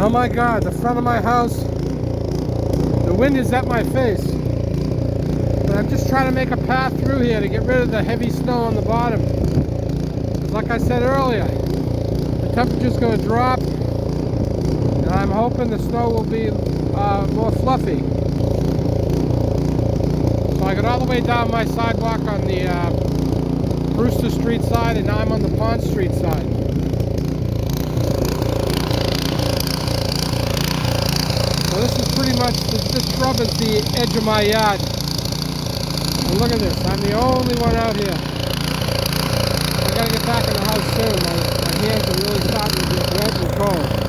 Oh my God, the front of my house, the wind is at my face. But I'm just trying to make a path through here to get rid of the heavy snow on the bottom. Because like I said earlier, the temperature's going to drop, and I'm hoping the snow will be more fluffy. So I got all the way down my sidewalk on the Brewster Street side, and now I'm on the Pond Street side. So this is pretty much, this shrub is the edge of my yard. And look at this, I'm the only one out here. I gotta get back in the house soon. My hands are really starting to get wet and cold.